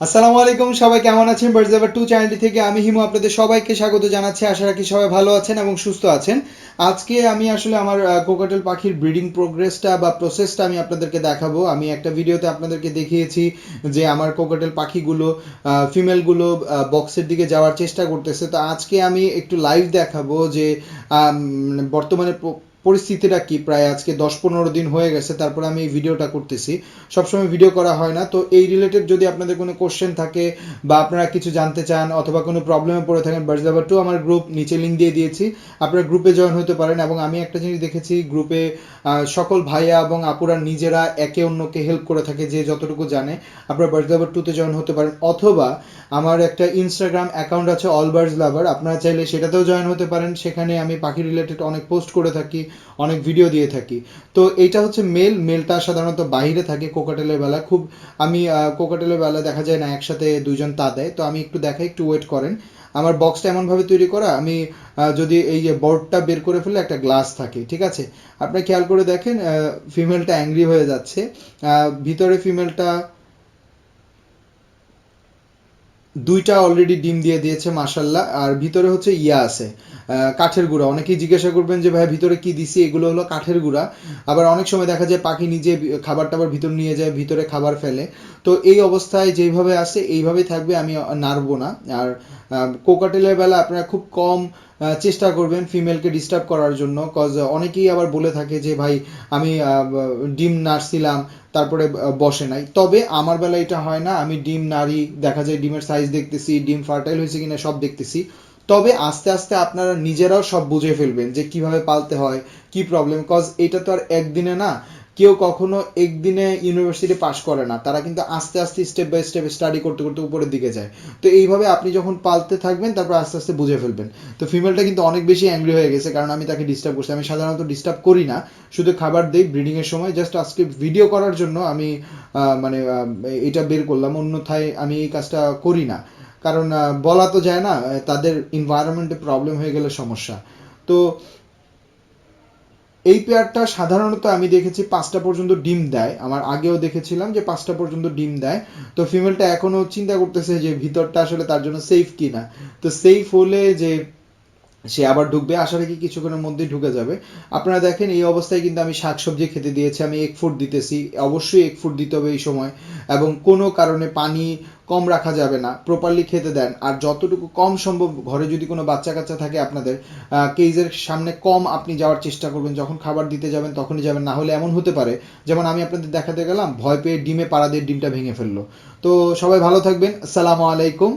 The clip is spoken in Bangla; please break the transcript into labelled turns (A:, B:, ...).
A: আসসালামু আলাইকুম, সবাই কেমন আছেন? বার্ডস এভার টু চ্যানেলটি থেকে আমি হিমু আপনাদের সবাইকে স্বাগত জানাচ্ছি। আশা রাখি সবাই ভালো আছেন এবং সুস্থ আছেন। আজকে আমি আসলে আমার কোকাটেল পাখির ব্রিডিং প্রোগ্রেসটা বা প্রসেসটা আমি আপনাদেরকে দেখাবো। আমি একটা ভিডিওতে আপনাদেরকে দেখিয়েছি যে আমার কোকাটেল পাখিগুলো ফিমেলগুলো বক্সের দিকে যাওয়ার চেষ্টা করতেছে। তো আজকে আমি একটু লাইভ দেখাবো যে বর্তমানে পরিস্থিতিটা কি। প্রায় আজকে 10-15 দিন হয়ে গেছে, তারপরে আমি এই ভিডিওটা করতেছি। সবসময় ভিডিও করা হয় না, তো এই রিলেটেড যদি আপনাদের কোনো কোশ্চেন থাকে বা আপনারা কিছু জানতে চান অথবা কোনো প্রবলেমে পড়ে থাকেন, বার্ডস লাভার 2 আমার গ্রুপ নিচে লিঙ্ক দিয়ে দিয়েছি, আপনারা গ্রুপে জয়েন হতে পারেন। এবং আমি একটা জিনিস দেখেছি, গ্রুপে সকল ভাইয়া এবং আপুরা নিজেরা একে অন্যকে হেল্প করে থাকে, যে যতটুকু জানে। আপনারা বার্ডস লাভার 2তে জয়েন হতে পারেন, অথবা আমার একটা ইনস্টাগ্রাম অ্যাকাউন্ট আছে অল বার্ডস লাভার, আপনারা চাইলে সেটাতেও জয়েন হতে পারেন। সেখানে আমি পাখি রিলেটেড অনেক পোস্ট করে থাকি, অনেক ভিডিও দিয়ে থাকি। তো এইটা হচ্ছে মেলটা সাধারণত বাইরে থাকে কোকাটেলের বেলা। খুব আমি কোকাটেলের বেলা দেখা যায় না একসাথে দুইজন তা দেয়। তো আমি একটু দেখাই, একটু ওয়েট করেন। আমার বক্সটা এমনভাবে তৈরি করা, আমি যদি এই যে বোর্ডটা বের করে ফেলে একটা গ্লাস থাকে, ঠিক আছে? আপনি খেয়াল করে দেখেন, ফিমেলটা অ্যাংরি হয়ে যাচ্ছে। ভিতরে ফিমেলটা দুইটা অলরেডি ডিম দিয়ে দিয়েছে মাশাল্লাহ। আর ভিতরে হচ্ছে ইয়া আছে, কাঠের গুঁড়া। অনেকেই জিজ্ঞাসা করবেন যে ভাই ভিতরে কি দিছি, এগুলো হলো কাঠের গুঁড়া। আবার অনেক সময় দেখা যায় পাখি নিজে খাবার টাবার ভিতর নিয়ে যায়, ভিতরে খাবার ফেলে। তো এই অবস্থায় যেইভাবে আছে এইভাবেই থাকবে, আমি নাড়বো না। আর কোকাটেলের বেলা আপনারা খুব কম চেষ্টা করবেন ফিমেলকে ডিস্টার্ব করার জন্য, কজ অনেকেই আবার বলে থাকে যে ভাই আমি ডিম নাড়ছিলাম তারপরে বসে নাই। তবে আমার বেলা এটা হয় না, আমি ডিম নাড়ি, দেখা যায় ডিমের সাইজ দেখতেছি, ডিম ফার্টাইল হয়েছে কিনা সব দেখতেছি। তবে আস্তে আস্তে আপনারা নিজেরাও সব বুঝে ফেলবেন যে কিভাবে পালতে হয়, কি প্রবলেম। কজ এটা তো আর একদিনে না, কেউ কখনো একদিনে ইউনিভার্সিটি পাশ করে না, তারা কিন্তু আস্তে আস্তে স্টেপ বাই স্টেপ স্টাডি করতে করতে উপরের দিকে যায়। তো এইভাবে আপনি যখন পালতে থাকবেন তারপর আস্তে আস্তে বুঝে ফেলবেন। তো ফিমেলটা কিন্তু অনেক বেশি অ্যাংরি হয়ে গেছে, কারণ আমি তাকে ডিস্টার্ব করছি। আমি সাধারণত ডিস্টার্ব করি না, শুধু খাবার দিই ব্রিডিংয়ের সময়। জাস্ট আজকে ভিডিও করার জন্য আমি মানে এটা বের করলাম, অন্যথায় আমি এই কাজটা করি না। কারণ বলা তো যায় না, তাদের এনভায়রনমেন্টে প্রবলেম হয়ে গেলে সমস্যা। তো এই পেয়ারটা সাধারণত আমি দেখেছি 5টা পর্যন্ত ডিম দেয়, আমার আগেও দেখেছিলাম যে 5টা পর্যন্ত ডিম দেয়। তো ফিমেলটা এখনও চিন্তা করতেছে যে ভিতরটা আসলে তার জন্য সেফ কিনা। তো সেফ হলে যে সে আবার ঢুকবে, আশা রাখি কিছুক্ষণের মধ্যেই ঢুকে যাবে। আপনারা দেখেন এই অবস্থায় কিন্তু আমি শাকসবজি খেতে দিয়েছি, আমি এক ফুড দিতেছি। অবশ্যই এক ফুড দিতে হবে এই সময়, এবং কোনো কারণে পানি কম রাখা যাবে না, প্রপারলি খেতে দেন। আর যতটুকু কম সম্ভব, ঘরে যদি কোনো বাচ্চা কাচ্চা থাকে আপনাদের, কেজের সামনে কম আপনি যাওয়ার চেষ্টা করবেন। যখন খাবার দিতে যাবেন তখনই যাবেন, না হলে এমন হতে পারে যেমন আমি আপনাদের দেখাতে গেলাম, ভয় পেয়ে ডিমে পাড়া দিয়ে ডিমটা ভেঙে ফেললো। তো সবাই ভালো থাকবেন, আসসালামু আলাইকুম।